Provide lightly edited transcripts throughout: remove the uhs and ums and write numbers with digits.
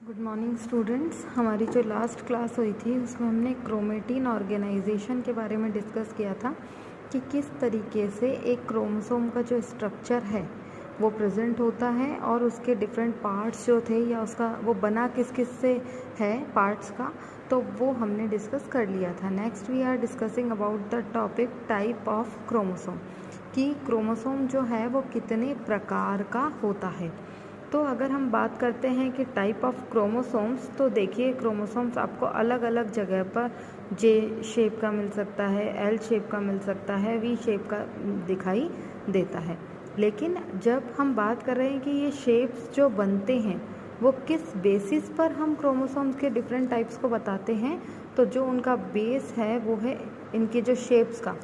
Good morning students. हमारी जो last class हुई थी उसमें हमने क्रोमेटिन ऑर्गेनाइजेशन के बारे में डिस्कस किया था कि किस तरीके से एक क्रोमोसोम का जो स्ट्रक्चर है वो प्रेजेंट होता है और उसके डिफरेंट पार्ट्स जो थे या उसका वो बना किस किस से है पार्ट्स का, तो वो हमने डिस्कस कर लिया था। Next we are discussing about the topic type of chromosome, कि क्रोमोसोम जो है वो कितने प्रकार का होता है। तो अगर हम बात करते हैं कि टाइप ऑफ क्रोमोसोम्स, तो देखिए क्रोमोसोम्स आपको अलग अलग जगह पर जे शेप का मिल सकता है, एल शेप का मिल सकता है, वी शेप का दिखाई देता है। लेकिन जब हम बात कर रहे हैं कि ये शेप्स जो बनते हैं वो किस बेसिस पर हम क्रोमोसोम्स के डिफरेंट टाइप्स को बताते हैं, तो जो उनका बेस है वो है इनके जो शेप्स का,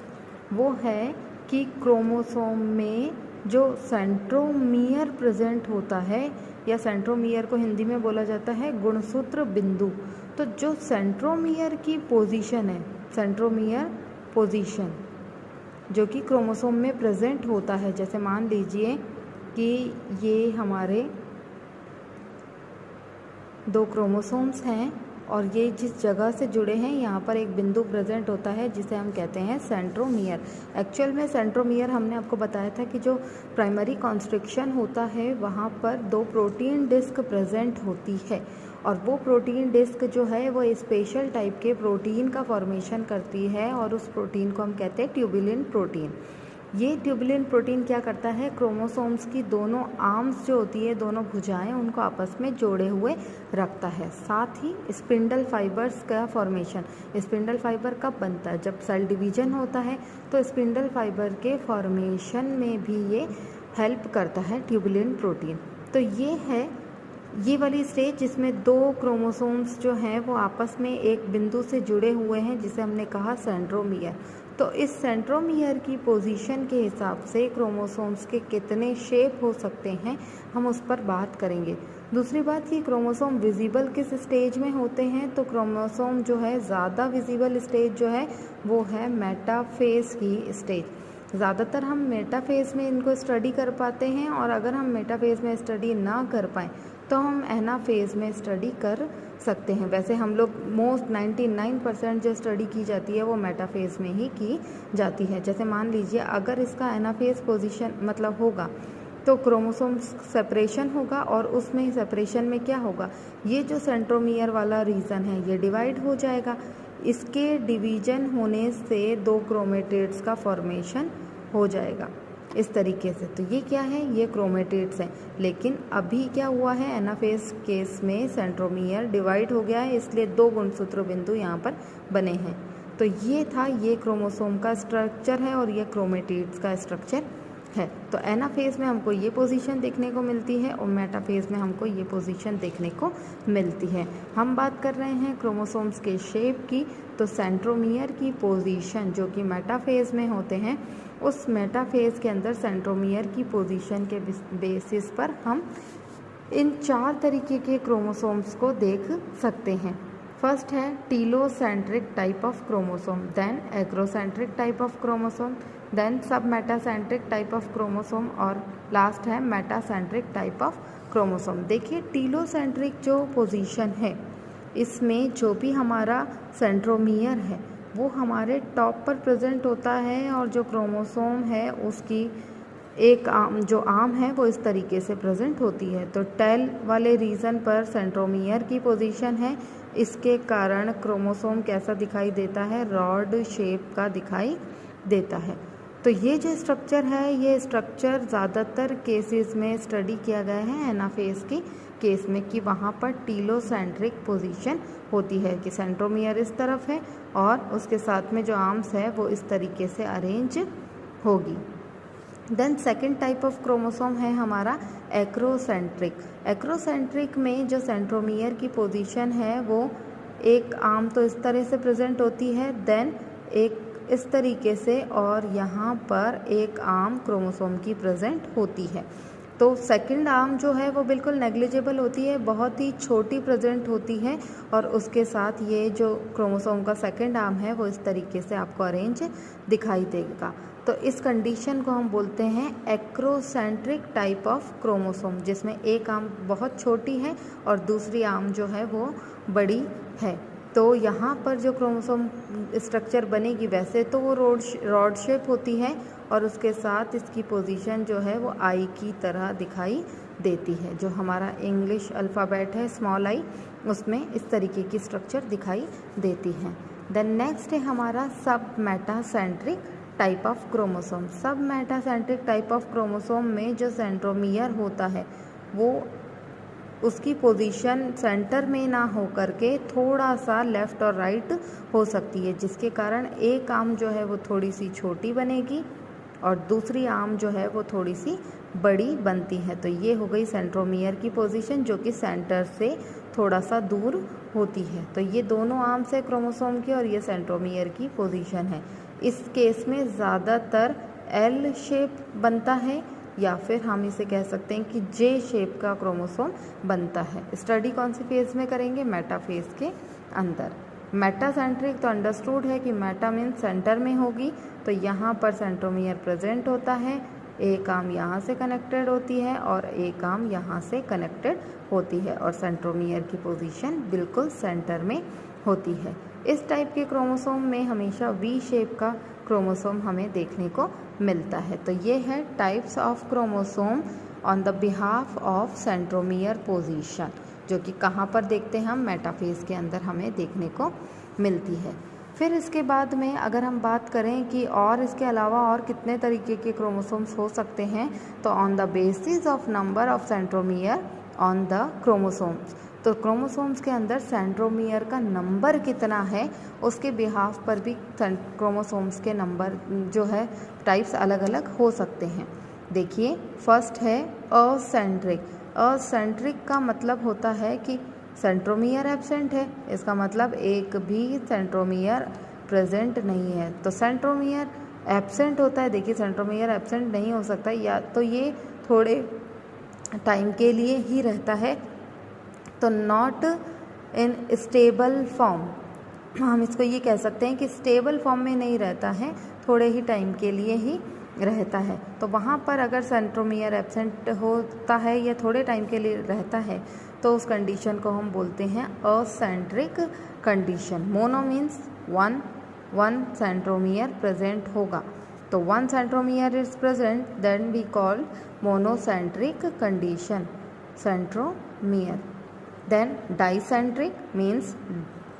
वो है कि क्रोमोसोम में जो सेंट्रोमियर प्रेजेंट होता है, या सेंट्रोमियर को हिंदी में बोला जाता है गुणसूत्र बिंदु। तो जो सेंट्रोमियर की पोजीशन है, सेंट्रोमियर पोजीशन जो कि क्रोमोसोम में प्रेजेंट होता है, जैसे मान लीजिए कि ये हमारे 2 क्रोमोसोम्स हैं और ये जिस जगह से जुड़े हैं यहाँ पर एक बिंदु प्रेजेंट होता है जिसे हम कहते हैं सेंट्रोमियर। एक्चुअल में सेंट्रोमियर हमने आपको बताया था कि जो प्राइमरी कॉन्स्ट्रिक्शन होता है वहाँ पर 2 प्रोटीन डिस्क प्रेजेंट होती है, और वो प्रोटीन डिस्क जो है वो स्पेशल टाइप के प्रोटीन का फॉर्मेशन करती है और उस प्रोटीन को हम कहते हैं ट्यूबुलिन प्रोटीन। ये ट्यूबुलिन प्रोटीन क्या करता है, क्रोमोसोम्स की दोनों आर्म्स जो होती है, दोनों भुजाएं, उनको आपस में जोड़े हुए रखता है। साथ ही स्पिंडल फाइबर्स का फॉर्मेशन, स्पिंडल फाइबर कब बनता है, जब सेल डिवीजन होता है, तो स्पिंडल फाइबर के फॉर्मेशन में भी ये हेल्प करता है ट्यूबुलिन प्रोटीन। तो ये है ये वाली स्टेज जिसमें 2 क्रोमोसोम्स जो हैं वो आपस में एक बिंदु से जुड़े हुए हैं, जिसे हमने कहा सेंट्रोमियर। तो इस सेंट्रोमियर की पोजीशन के हिसाब से क्रोमोसोम्स के कितने शेप हो सकते हैं हम उस पर बात करेंगे। दूसरी बात कि क्रोमोसोम विजिबल किस स्टेज में होते हैं, तो क्रोमोसोम जो है ज़्यादा विजिबल स्टेज जो है वो है मेटाफेज की स्टेज। ज़्यादातर हम मेटाफेज में इनको स्टडी कर पाते हैं, और अगर हम मेटाफेज में स्टडी ना कर पाएँ तो हम एनाफेज में स्टडी कर सकते हैं। वैसे हम लोग मोस्ट 99% जो स्टडी की जाती है वो मेटाफेज में ही की जाती है। जैसे मान लीजिए अगर इसका एनाफेज पोजीशन मतलब होगा तो क्रोमोसोम सेपरेशन होगा, और उसमें सेपरेशन में क्या होगा, ये जो सेंट्रोमियर वाला रीजन है ये डिवाइड हो जाएगा। इसके डिवीजन होने से 2 क्रोमेटिड्स का फॉर्मेशन हो जाएगा इस तरीके से। तो ये क्या है, ये क्रोमेटिड्स हैं। लेकिन अभी क्या हुआ है, एनाफेज केस में सेंट्रोमियर डिवाइड हो गया है, इसलिए 2 गुणसूत्र बिंदु यहाँ पर बने हैं। तो ये था, ये क्रोमोसोम का स्ट्रक्चर है और ये क्रोमेटिड्स का स्ट्रक्चर है। तो एनाफेज में हमको ये पोजीशन देखने को मिलती है और मेटाफेज में हमको ये पोजीशन देखने को मिलती है। हम बात कर रहे हैं क्रोमोसोम्स के शेप की, तो सेंट्रोमियर की पोजीशन जो कि मेटाफेज में होते हैं, उस मेटाफेज के अंदर सेंट्रोमियर की पोजीशन के बेसिस पर हम इन 4 तरीके के क्रोमोसोम्स को देख सकते हैं। फर्स्ट है telocentric type of chromosome, then acrocentric type of chromosome, then submetacentric type of chromosome, और लास्ट है मेटासेंट्रिक टाइप ऑफ क्रोमोसोम। देखिए टीलोसेंट्रिक जो पोजीशन है, इसमें जो भी हमारा सेंट्रोमियर है वो हमारे टॉप पर प्रेजेंट होता है, और जो क्रोमोसोम है उसकी एक आर्म है वो इस तरीके से प्रेजेंट होती है। तो टेल वाले रीजन पर सेंट्रोमियर की पोजीशन है, इसके कारण क्रोमोसोम कैसा दिखाई देता है, रॉड शेप का दिखाई देता है। तो ये जो स्ट्रक्चर है, ये स्ट्रक्चर ज़्यादातर केसेस में स्टडी किया गया है एनाफेज की केस में, कि वहाँ पर टीलोसेंट्रिक पोजीशन होती है कि सेंट्रोमियर इस तरफ है और उसके साथ में जो आर्म्स है वो इस तरीके से अरेंज होगी। Then second type of chromosome है हमारा एक्रोसेंट्रिक। एक्रोसेंट्रिक में जो सेंट्रोमियर की पोजीशन है वो एक आर्म तो इस तरह से प्रेजेंट होती है, देन एक इस तरीके से, और यहाँ पर एक आर्म क्रोमोसोम की प्रेजेंट होती है। तो सेकंड आर्म जो है वो बिल्कुल नेग्लिजिबल होती है, बहुत ही छोटी प्रेजेंट होती है, और उसके साथ ये जो क्रोमोसोम का सेकंड आर्म है वो इस तरीके से आपको अरेंज दिखाई देगा। तो इस कंडीशन को हम बोलते हैं एक्रोसेंट्रिक टाइप ऑफ क्रोमोसोम, जिसमें एक आर्म बहुत छोटी है और दूसरी आर्म जो है वो बड़ी है। तो यहाँ पर जो क्रोमोसोम स्ट्रक्चर बनेगी वैसे तो वो रॉड शेप होती है और उसके साथ इसकी पोजीशन जो है वो आई की तरह दिखाई देती है। जो हमारा इंग्लिश अल्फ़ाबेट है स्मॉल आई, उसमें इस तरीके की स्ट्रक्चर दिखाई देती है। देन नेक्स्ट है हमारा सब मेटासेंट्रिक टाइप ऑफ क्रोमोसोम। सब मेटासेंट्रिक टाइप ऑफ क्रोमोसोम में जो सेंट्रोमियर होता है वो उसकी पोजीशन सेंटर में ना हो करके थोड़ा सा लेफ़्ट और राइट हो सकती है, जिसके कारण एक आर्म जो है वो थोड़ी सी छोटी बनेगी और दूसरी आर्म जो है वो थोड़ी सी बड़ी बनती है। तो ये हो गई सेंट्रोमियर की पोजीशन, जो कि सेंटर से थोड़ा सा दूर होती है। तो ये दोनों आर्म्स है क्रोमोसोम की और ये सेंट्रोमियर की पोजीशन है। इस केस में ज़्यादातर एल शेप बनता है या फिर हम इसे कह सकते हैं कि जे शेप का क्रोमोसोम बनता है। स्टडी कौन सी फेज़ में करेंगे? मेटा फेज़ के अंदर। मेटासेंट्रिक तो अंडरस्टूड है कि मेटा मीन्स सेंटर में होगी, तो यहाँ पर सेंट्रोमियर प्रेजेंट होता है। एक आर्म यहाँ से कनेक्टेड होती है और एक आर्म यहाँ से कनेक्टेड होती है और सेंट्रोमियर की पोजीशन बिल्कुल सेंटर में होती है। इस टाइप के क्रोमोसोम में हमेशा वी शेप का क्रोमोसोम हमें देखने को मिलता है। तो ये है types of chromosome on the behalf of centromere position, जो कि कहाँ पर देखते हैं हम? मेटाफेज के अंदर हमें देखने को मिलती है। फिर इसके बाद में अगर हम बात करें कि और इसके अलावा और कितने तरीके के क्रोमोसोम्स हो सकते हैं, तो on the basis of number of centromere on the chromosomes, तो क्रोमोसोम्स के अंदर सेंट्रोमियर का नंबर कितना है उसके बिहाफ पर भी क्रोमोसोम्स के नंबर जो है टाइप्स अलग अलग हो सकते हैं। देखिए, फर्स्ट है असेंट्रिक। असेंट्रिक का मतलब होता है कि सेंट्रोमियर एब्सेंट है, इसका मतलब एक भी सेंट्रोमियर प्रेजेंट नहीं है। तो सेंट्रोमियर एब्सेंट होता है, देखिए सेंट्रोमियर एब्सेंट नहीं हो सकता, या तो ये थोड़े टाइम के लिए ही रहता है, तो नॉट इन स्टेबल फॉर्म। हम इसको ये कह सकते हैं कि स्टेबल फॉर्म में नहीं रहता है, थोड़े ही टाइम के लिए ही रहता है। तो वहाँ पर अगर सेंट्रोमियर एब्सेंट होता है या थोड़े टाइम के लिए रहता है, तो उस कंडीशन को हम बोलते हैं acentric condition. Mono means one centromere present होगा, तो one centromere is present, then we call monocentric condition, centromere. Then dicentric means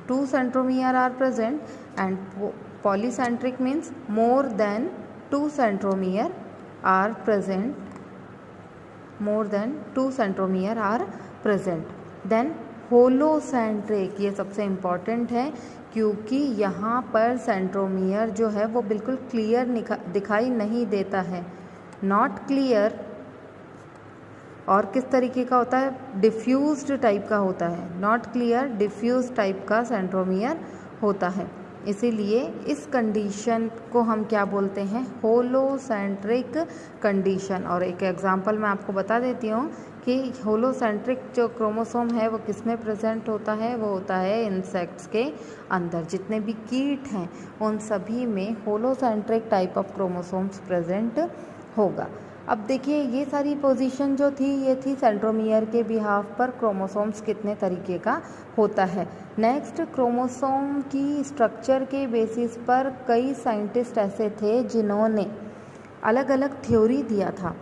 2 centromere are present, and polycentric means more than 2 centromere are present, more than 2 centromere are present. Then holocentric, ये सबसे important है क्योंकि यहाँ पर centromere जो है वो बिल्कुल क्लियर दिखाई नहीं देता है, नॉट क्लियर। और किस तरीके का होता है? डिफ्यूज्ड टाइप का होता है, नॉट क्लियर, डिफ्यूज टाइप का सेंट्रोमियर होता है। इसीलिए इस कंडीशन को हम क्या बोलते हैं? होलोसेंट्रिक कंडीशन। और एक एग्जांपल मैं आपको बता देती हूँ कि होलोसेंट्रिक जो क्रोमोसोम है वो किस में प्रेजेंट होता है? वो होता है इंसेक्ट्स के अंदर। जितने भी कीट हैं उन सभी में होलोसेंट्रिक टाइप ऑफ क्रोमोसोम्स प्रेजेंट होगा। अब देखिए, ये सारी पोजीशन जो थी ये थी सेंट्रोमियर के बिहाफ पर क्रोमोसोम्स कितने तरीके का होता है। नेक्स्ट, क्रोमोसोम की स्ट्रक्चर के बेसिस पर कई साइंटिस्ट ऐसे थे जिन्होंने अलग अलग थ्योरी दिया था।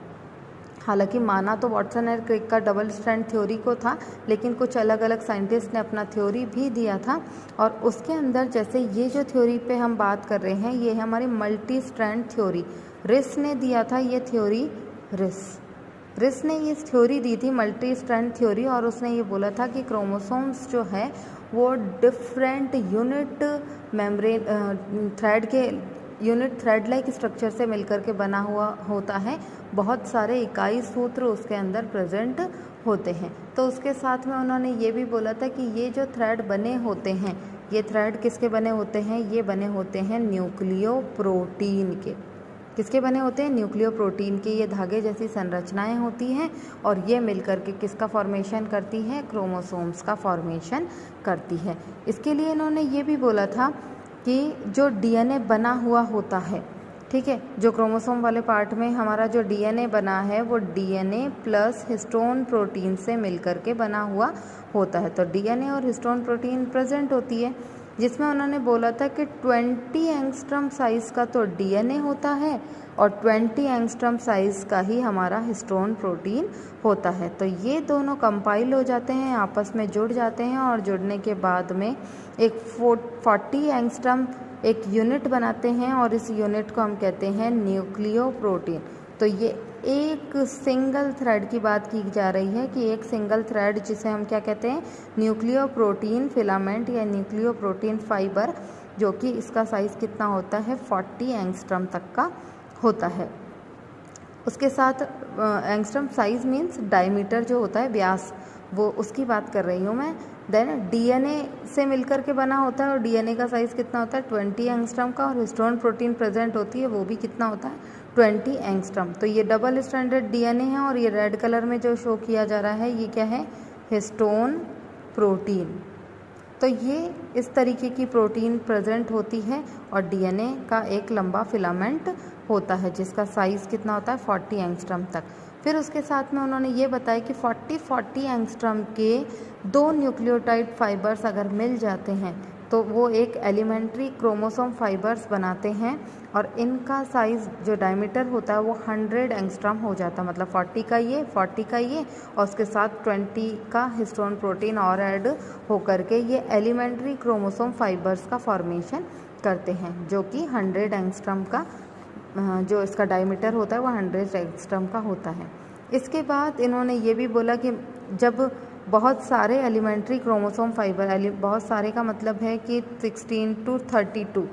हालांकि माना तो वाटसन और क्रिक का डबल स्ट्रैंड थ्योरी को था, लेकिन कुछ अलग अलग साइंटिस्ट ने अपना थ्योरी भी दिया था। और उसके अंदर जैसे ये जो थ्योरी पे हम बात कर रहे हैं, ये है हमारी मल्टी स्ट्रैंड थ्योरी। रिस ने दिया था ये थ्योरी, रिस ने ये थ्योरी दी थी मल्टी स्ट्रैंड थ्योरी, और उसने ये बोला था कि क्रोमोसोम्स जो है वो डिफरेंट यूनिट मेम्ब्रेन थ्रेड के यूनिट थ्रेड लाइक स्ट्रक्चर से मिलकर के बना हुआ होता है। बहुत सारे इकाई सूत्र उसके अंदर प्रेजेंट होते हैं। तो उसके साथ में उन्होंने ये भी बोला था कि ये जो थ्रेड बने होते हैं, ये थ्रेड किसके बने होते हैं? ये बने होते हैं न्यूक्लियो प्रोटीन के। किसके बने होते हैं? न्यूक्लियो प्रोटीन के। ये धागे जैसी संरचनाएं होती हैं और ये मिलकर के किसका फॉर्मेशन करती हैं? क्रोमोसोम्स का फॉर्मेशन करती है। इसके लिए इन्होंने ये भी बोला था कि जो डीएनए बना हुआ होता है, ठीक है। जो क्रोमोसोम वाले पार्ट में हमारा जो डीएनए बना है वो डीएनए प्लस हिस्टोन प्रोटीन से मिलकर के बना हुआ होता है। तो डीएनए और हिस्टोन प्रोटीन प्रेजेंट होती है, जिसमें उन्होंने बोला था कि 20 एंगस्ट्रम साइज़ का तो डीएनए होता है और 20 एंगस्ट्रम साइज़ का ही हमारा हिस्टोन प्रोटीन होता है। तो ये दोनों कंपाइल हो जाते हैं, आपस में जुड़ जाते हैं और जुड़ने के बाद में एक 40 एंगस्ट्रम एक यूनिट बनाते हैं और इस यूनिट को हम कहते हैं न्यूक्लियोप्रोटीन। तो ये एक सिंगल थ्रेड की बात की जा रही है कि एक सिंगल थ्रेड जिसे हम क्या कहते हैं, न्यूक्लियोप्रोटीन फिलामेंट या न्यूक्लियोप्रोटीन फाइबर, जो कि इसका साइज़ कितना होता है 40 एंगस्ट्रम तक का होता है। उसके साथ एंगस्ट्रम साइज़ मीन्स डायमीटर जो होता है, व्यास, वो उसकी बात कर रही हूँ मैं। देन डीएनए से मिलकर के बना होता है और डीएनए का साइज़ कितना होता है 20 एंगस्ट्रम का, और हिस्टोन प्रोटीन प्रेजेंट होती है वो भी कितना होता है 20 एंगस्ट्रम। तो ये डबल स्ट्रैंडेड डीएनए है और ये रेड कलर में जो शो किया जा रहा है ये क्या है, हिस्टोन प्रोटीन। तो ये इस तरीके की प्रोटीन प्रेजेंट होती है और डीएनए का एक लंबा फिलामेंट होता है जिसका साइज़ कितना होता है 40 एंगस्ट्रम तक। फिर उसके साथ में उन्होंने ये बताया कि 40 एंगस्ट्रम के 2 न्यूक्लियोटाइड फाइबर्स अगर मिल जाते हैं तो वो एक एलिमेंट्री क्रोमोसोम फाइबर्स बनाते हैं और इनका साइज़ जो डायमीटर होता है वो 100 एंगस्ट्रम हो जाता है। मतलब 40 का ये और उसके साथ 20 का हिस्टोन प्रोटीन और ऐड होकर के ये एलिमेंट्री क्रोमोसोम फाइबर्स का फॉर्मेशन करते हैं, जो कि 100 एंगस्ट्रम का जो इसका डायमीटर होता है वो 100 एंगस्ट्रम का होता है। इसके बाद इन्होंने ये भी बोला कि जब बहुत सारे एलिमेंट्री क्रोमोसोम फाइबर, बहुत सारे का मतलब है कि 16 to 32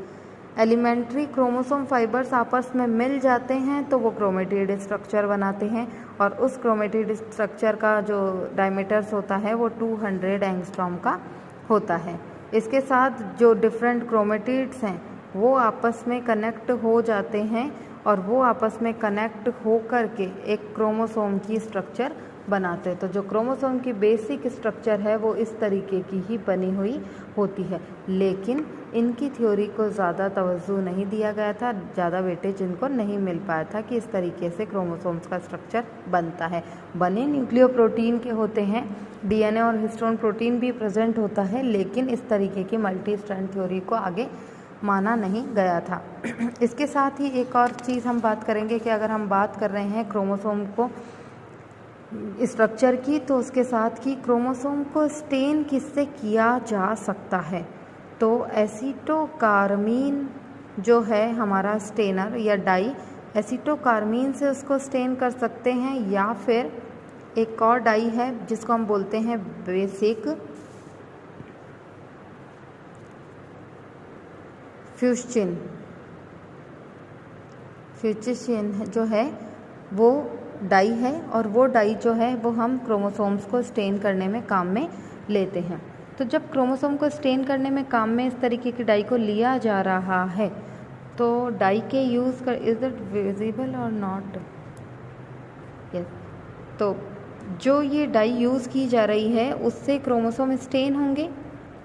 एलिमेंट्री क्रोमोसोम फाइबर्स आपस में मिल जाते हैं तो वो क्रोमेटिड स्ट्रक्चर बनाते हैं और उस क्रोमेटिड स्ट्रक्चर का जो डायमीटर्स होता है वो 200 एंगस्ट्रॉम का होता है। इसके साथ जो डिफरेंट क्रोमेटिड्स हैं वो आपस में कनेक्ट हो जाते हैं और वो आपस में कनेक्ट हो कर के एक क्रोमोसोम की स्ट्रक्चर बनाते हैं। तो जो क्रोमोसोम की बेसिक स्ट्रक्चर है वो इस तरीके की ही बनी हुई होती है, लेकिन इनकी थ्योरी को ज़्यादा तवज्जो नहीं दिया गया था, ज़्यादा वेटेज इनको नहीं मिल पाया था कि इस तरीके से क्रोमोसोम्स का स्ट्रक्चर बनता है। बने न्यूक्लियोप्रोटीन के होते हैं, डीएनए और हिस्टोन प्रोटीन भी प्रेजेंट होता है, लेकिन इस तरीके की मल्टी स्ट्रैंड थ्योरी को आगे माना नहीं गया था। इसके साथ ही एक और चीज़ हम बात करेंगे कि अगर हम बात कर रहे हैं क्रोमोसोम को स्ट्रक्चर की, तो उसके साथ ही क्रोमोसोम को स्टेन किससे किया जा सकता है। तो एसीटोकार्मीन जो है हमारा स्टेनर या डाई, एसीटोकार्मीन से उसको स्टेन कर सकते हैं, या फिर एक और डाई है जिसको हम बोलते हैं बेसिक फ्यूस्चिन जो है वो डाई है, और वो डाई जो है वो हम क्रोमोसोम्स को स्टेन करने में काम में लेते हैं। तो जब क्रोमोसोम को स्टेन करने में काम में इस तरीके की डाई को लिया जा रहा है तो डाई के यूज़ कर, इज़ इट विजिबल और नॉट, यस, तो जो ये डाई यूज़ की जा रही है उससे क्रोमोसोम स्टेन होंगे,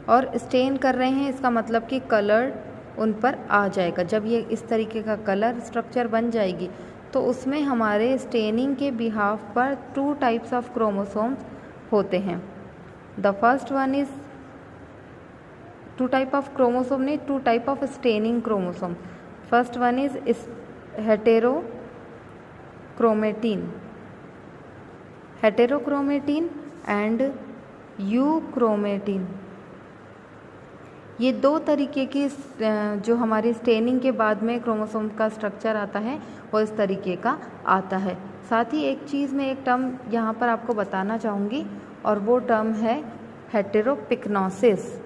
और स्टेन कर रहे हैं इसका मतलब कि कलर उन पर आ जाएगा। जब ये इस तरीके का कलर स्ट्रक्चर बन जाएगी तो उसमें हमारे स्टेनिंग के बिहाफ पर 2 टाइप्स ऑफ क्रोमोसोम्स होते हैं। The first one is 2 type of chromosome नहीं, 2 type of staining chromosome. First one is heterochromatin and euchromatin. ये 2 तरीके की जो हमारी स्टेनिंग के बाद में क्रोमोसोम का स्ट्रक्चर आता है वो इस तरीके का आता है। साथ ही एक चीज़ मैं एक टर्म यहाँ पर आपको बताना चाहूँगी और वो टर्म है हेटेरोपिक्नोसिस।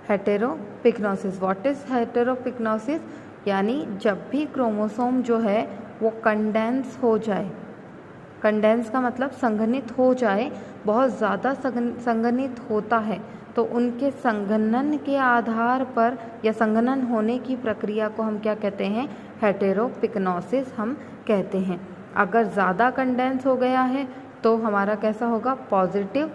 हेटेरोपिक्नोसिस, व्हाट इज़ हेटेरोपिक्नोसिस? यानी जब भी क्रोमोसोम जो है वो कंडेंस हो जाए, कंडेंस का मतलब संघनित हो जाए, बहुत ज़्यादा संघनित होता है, तो उनके संघनन के आधार पर या संघनन होने की प्रक्रिया को हम क्या कहते हैं, हेटेरोपिक्नोसिस हम कहते हैं। अगर ज़्यादा कंडेंस हो गया है तो हमारा कैसा होगा, पॉजिटिव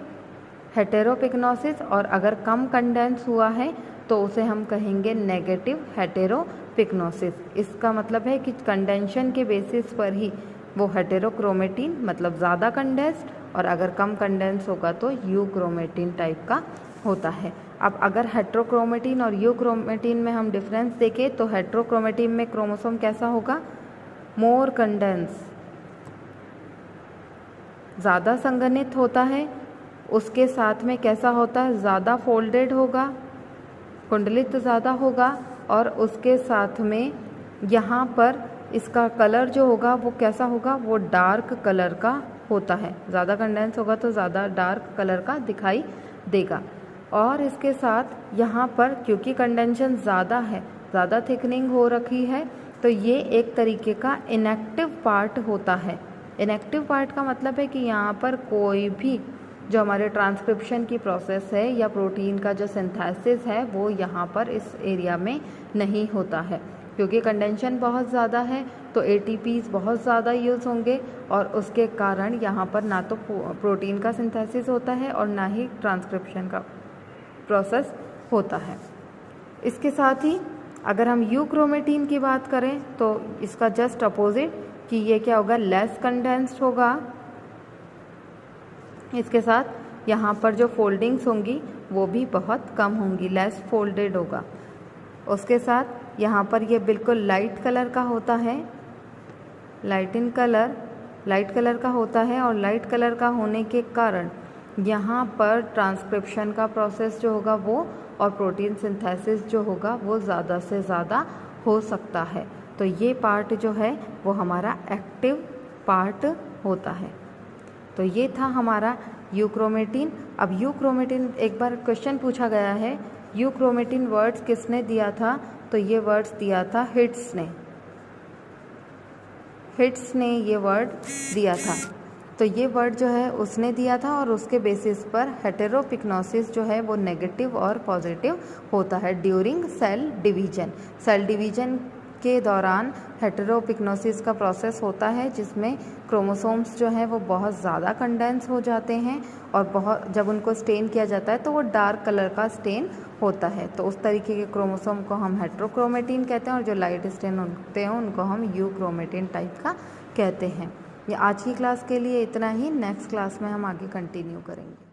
हेटेरोपिग्नोसिस, और अगर कम कंडेंस हुआ है तो उसे हम कहेंगे नेगेटिव हेटेरोपिग्नोसिस। इसका मतलब है कि कंडेंशन के बेसिस पर ही वो हेटेरोक्रोमेटिन मतलब ज़्यादा कंडेंस्ड, और अगर कम कंडेंस होगा तो यूक्रोमेटिन टाइप का होता है। अब अगर हेटेरोक्रोमेटिन और यूक्रोमेटिन में हम डिफरेंस देखें तो हेटेरोक्रोमेटिन में क्रोमोसोम कैसा होगा, मोर कंडेंस, ज़्यादा संघनित होता है। उसके साथ में कैसा होता है, ज़्यादा फोल्डेड होगा, कुंडलित ज़्यादा होगा, और उसके साथ में यहाँ पर इसका कलर जो होगा वो कैसा होगा, वो डार्क कलर का होता है। ज़्यादा कंडेंस होगा तो ज़्यादा डार्क कलर का दिखाई देगा। और इसके साथ यहाँ पर क्योंकि कंडेंशन ज़्यादा है, ज़्यादा थिकनिंग हो रखी है, तो ये एक तरीके का इनएक्टिव पार्ट होता है। इनएक्टिव पार्ट का मतलब है कि यहाँ पर कोई भी जो हमारे ट्रांसक्रिप्शन की प्रोसेस है या प्रोटीन का जो सिंथेसिस है वो यहाँ पर इस एरिया में नहीं होता है। क्योंकि कंडेंशन बहुत ज़्यादा है तो ATPs बहुत ज़्यादा यूज़ होंगे, और उसके कारण यहाँ पर ना तो प्रोटीन का सिंथेसिस होता है और ना ही ट्रांसक्रिप्शन का प्रोसेस होता है। इसके साथ ही अगर हम यूक्रोमेटिन की बात करें तो इसका जस्ट अपोजिट कि ये क्या होगा, लेस कंडेंस्ड होगा। इसके साथ यहाँ पर जो फोल्डिंग्स होंगी वो भी बहुत कम होंगी, लेस फोल्डेड होगा। उसके साथ यहाँ पर ये बिल्कुल लाइट कलर का होता है, लाइट कलर का होता है, और लाइट कलर का होने के कारण यहाँ पर ट्रांसक्रिप्शन का प्रोसेस जो होगा वो और प्रोटीन सिंथेसिस जो होगा वो ज़्यादा से ज़्यादा हो सकता है। तो ये पार्ट जो है वो हमारा एक्टिव पार्ट होता है। तो ये था हमारा यूक्रोमेटिन। अब यूक्रोमेटिन एक बार क्वेश्चन पूछा गया है, यूक्रोमेटिन वर्ड्स किसने दिया था, तो ये वर्ड्स दिया था हिट्स ने ये वर्ड दिया था। तो ये वर्ड जो है उसने दिया था, और उसके बेसिस पर हेटेरोपिग्नोसिस जो है वो नेगेटिव और पॉजिटिव होता है ड्यूरिंग सेल डिवीजन के दौरान हेटेरोपिग्नोसिस का प्रोसेस होता है, जिसमें क्रोमोसोम्स जो हैं वो बहुत ज़्यादा कंडेंस हो जाते हैं, और जब उनको स्टेन किया जाता है तो वो डार्क कलर का स्टेन होता है। तो उस तरीके के क्रोमोसोम को हम हेटेरोक्रोमेटिन कहते हैं, और जो लाइट स्टेन होते हैं उनको हम यूक्रोमेटिन टाइप का कहते हैं। ये आज की क्लास के लिए इतना ही। नेक्स्ट क्लास में हम आगे कंटिन्यू करेंगे।